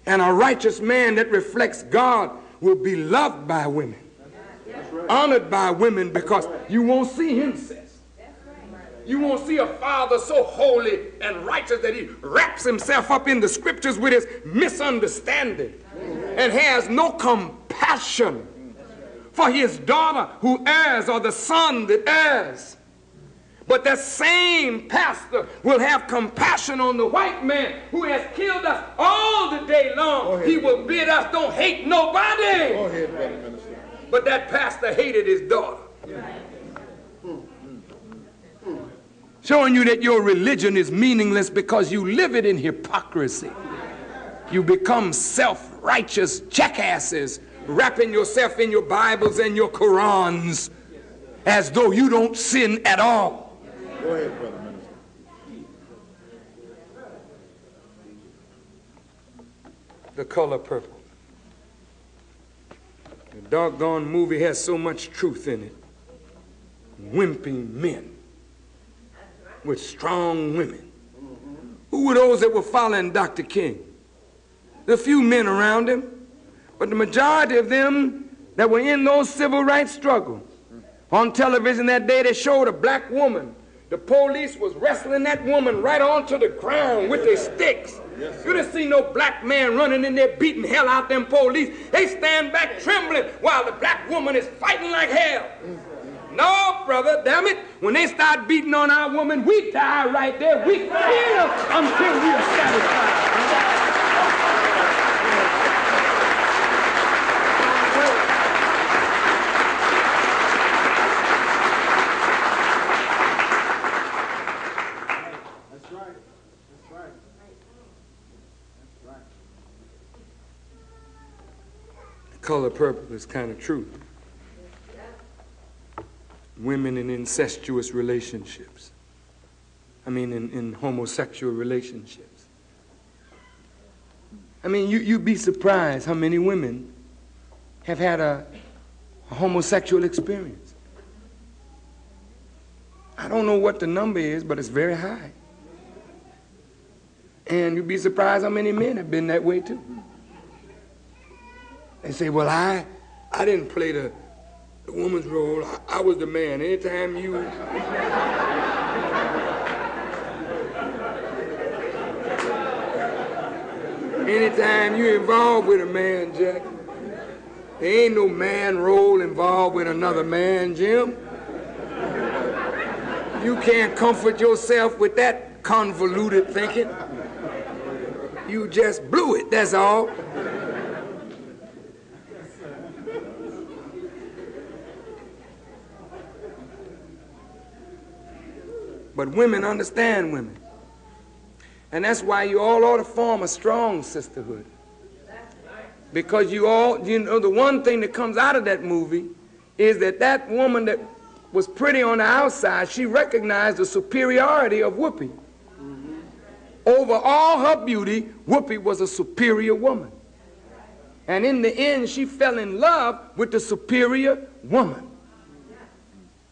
And a righteous man that reflects God will be loved by women, honored by women, because you won't see incest. You won't see a father so holy and righteous that he wraps himself up in the scriptures with his misunderstanding and has no compassion for his daughter who errs or the son that errs. But that same pastor will have compassion on the white man who has killed us all the day long. He will bid us don't hate nobody. Go ahead, brother minister. But that pastor hated his daughter. Showing you that your religion is meaningless because you live it in hypocrisy. You become self-righteous jackasses, wrapping yourself in your Bibles and your Qurans as though you don't sin at all. Go ahead, brother minister. The Color Purple. The doggone movie has so much truth in it. Wimpy men with strong women. Who were those that were following Dr. King? The few men around him, but the majority of them that were in those civil rights struggles. On television that day, they showed a black woman. The police was wrestling that woman right onto the ground with their sticks. You didn't see no black man running in there beating hell out them police. They stand back trembling while the black woman is fighting like hell. No, brother, damn it. When they start beating on our woman, we die right there. We kill until we are satisfied. Color Purple is kind of true. Women in incestuous relationships. I mean, in homosexual relationships. I mean, you'd be surprised how many women have had a homosexual experience. I don't know what the number is, but it's very high. And you'd be surprised how many men have been that way too. They say, well, I didn't play the woman's role. I was the man. Anytime you... Anytime you're involved with a man, Jack, there ain't no man role involved with another man, Jim. You can't comfort yourself with that convoluted thinking. You just blew it, that's all. But women understand women. And that's why you all ought to form a strong sisterhood. Because you know, the one thing that comes out of that movie is that that woman that was pretty on the outside, she recognized the superiority of Whoopi. Over all her beauty, Whoopi was a superior woman. And in the end, she fell in love with the superior woman.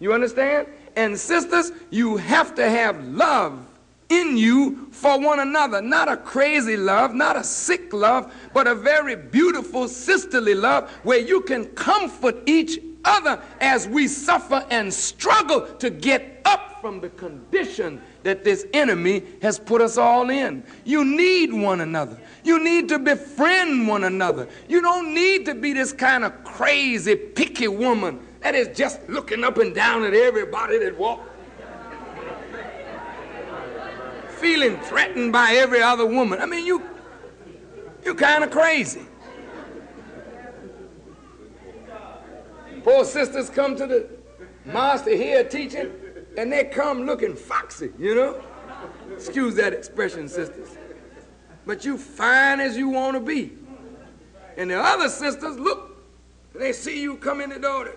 You understand? And sisters, you have to have love in you for one another. Not a crazy love, not a sick love, but a very beautiful sisterly love where you can comfort each other as we suffer and struggle to get up from the condition that this enemy has put us all in. You need one another. You need to befriend one another. You don't need to be this kind of crazy, picky woman that is just looking up and down at everybody that walks, feeling threatened by every other woman. I mean, you're kind of crazy. Poor sisters come to the master here teaching, and they come looking foxy, you know? Excuse that expression, sisters. But you fine as you want to be. And the other sisters look, they see you come in the door.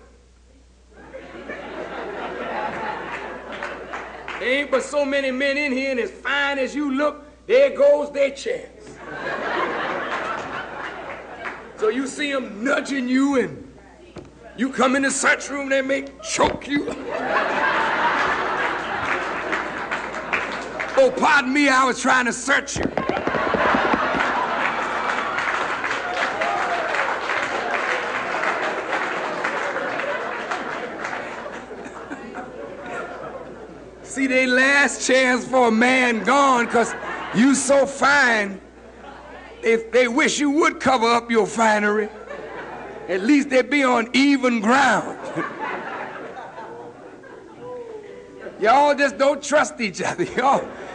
There ain't but so many men in here, and as fine as you look, there goes their chance. So you see them nudging you, and you come in the search room, they may choke you. Oh, pardon me, I was trying to search you. their last chance for a man gone because you so fine. They wish you would cover up your finery. At least they'd be on even ground. Y'all just don't trust each other.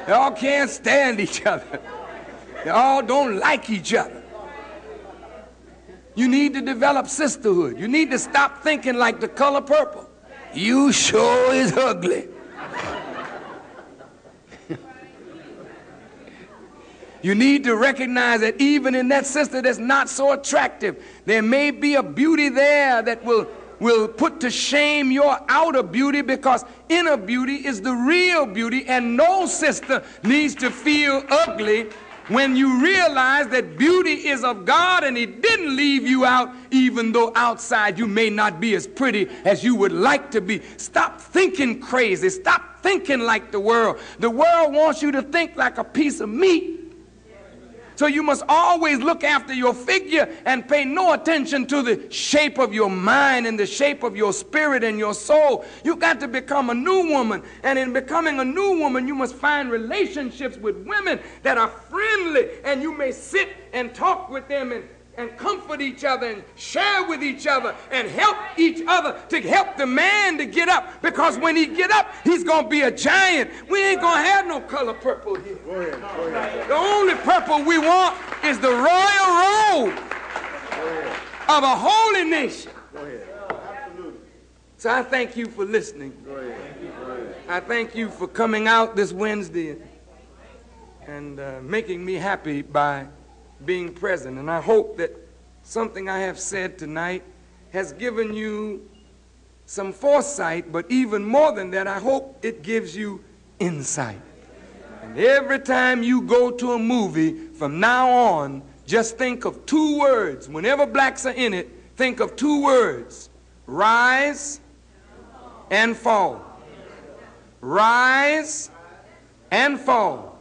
Y'all can't stand each other. Y'all don't like each other. You need to develop sisterhood. You need to stop thinking like the color purple. You sure is ugly. You need to recognize that even in that sister that's not so attractive, there may be a beauty there that will put to shame your outer beauty, because inner beauty is the real beauty, and no sister needs to feel ugly when you realize that beauty is of God and He didn't leave you out, even though outside you may not be as pretty as you would like to be. Stop thinking crazy. Stop thinking like the world. The world wants you to think like a piece of meat. So you must always look after your figure and pay no attention to the shape of your mind and the shape of your spirit and your soul. You've got to become a new woman. And in becoming a new woman, you must find relationships with women that are friendly. And you may sit and talk with them and comfort each other and share with each other and help each other to help the man to get up. Because when he get up, he's going to be a giant. We ain't going to have no color purple here. Go ahead. The only purple we want is the royal robe of a holy nation. Go ahead. Absolutely. So I thank you for listening. Go ahead. I thank you for coming out this Wednesday and making me happy by being present. And I hope that something I have said tonight has given you some foresight, but even more than that, I hope it gives you insight. And every time you go to a movie from now on, just think of two words. Whenever blacks are in it, think of two words: rise and fall. Rise and fall.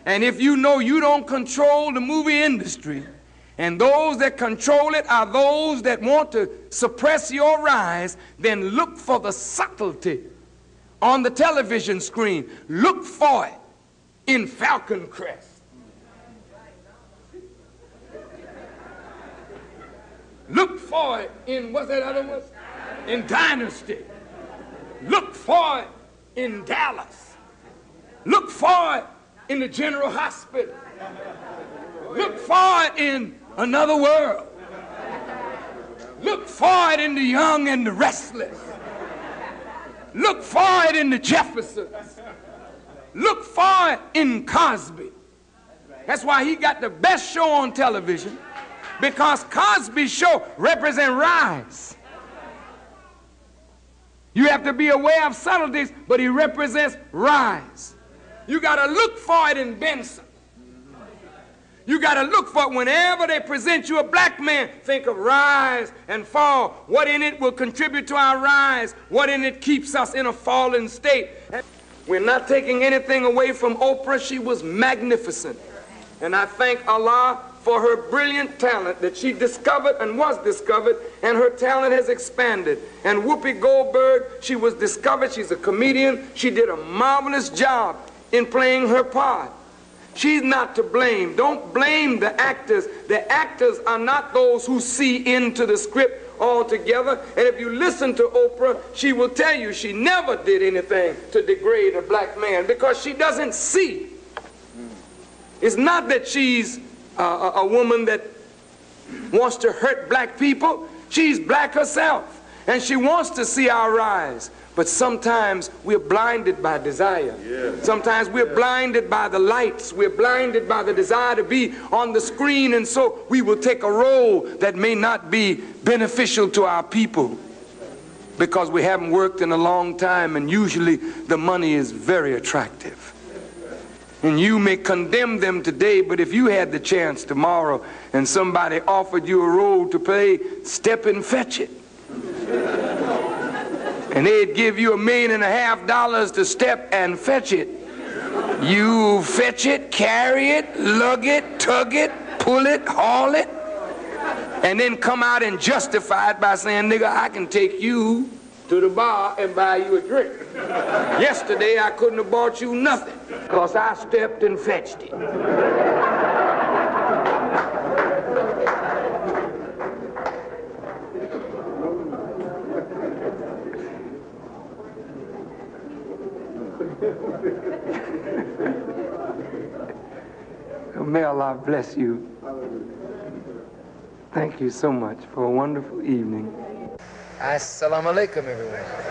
And if you know you don't control the movie industry, and those that control it are those that want to suppress your rise, then look for the subtlety on the television screen. Look for it in Falcon Crest. Look for it in, what's that other one? In Dynasty. Look for it in Dallas. Look for it in the General Hospital. Look for it in Another World. Look for it in The Young and the Restless. Look for it in the Jeffersons. Look for it in Cosby. That's why he got the best show on television, because Cosby's show represents rise. You have to be aware of subtleties, but he represents rise. You got to look for it in Benson. You got to look for it whenever they present you a black man. Think of rise and fall. What in it will contribute to our rise? What in it keeps us in a fallen state? We're not taking anything away from Oprah. She was magnificent. And I thank Allah for her brilliant talent that she discovered and was discovered, and her talent has expanded. And Whoopi Goldberg, she was discovered. She's a comedian. She did a marvelous job in playing her part. She's not to blame. Don't blame the actors. The actors are not those who see into the script altogether. And if you listen to Oprah, she will tell you she never did anything to degrade a black man, because she doesn't see. It's not that she's a woman that wants to hurt black people. She's black herself, and she wants to see our rise. But sometimes we're blinded by desire. Yeah. Sometimes we're blinded by the lights. We're blinded by the desire to be on the screen, and so we will take a role that may not be beneficial to our people, because we haven't worked in a long time, and usually the money is very attractive. And you may condemn them today, but if you had the chance tomorrow and somebody offered you a role to play, step and fetch it. And they'd give you $1.5 million to step and fetch it. You fetch it, carry it, lug it, tug it, pull it, haul it, and then come out and justify it by saying, nigga, I can take you to the bar and buy you a drink. Yesterday, I couldn't have bought you nothing because I stepped and fetched it. May Allah bless you. Thank you so much for a wonderful evening. Assalamu alaikum, everyone.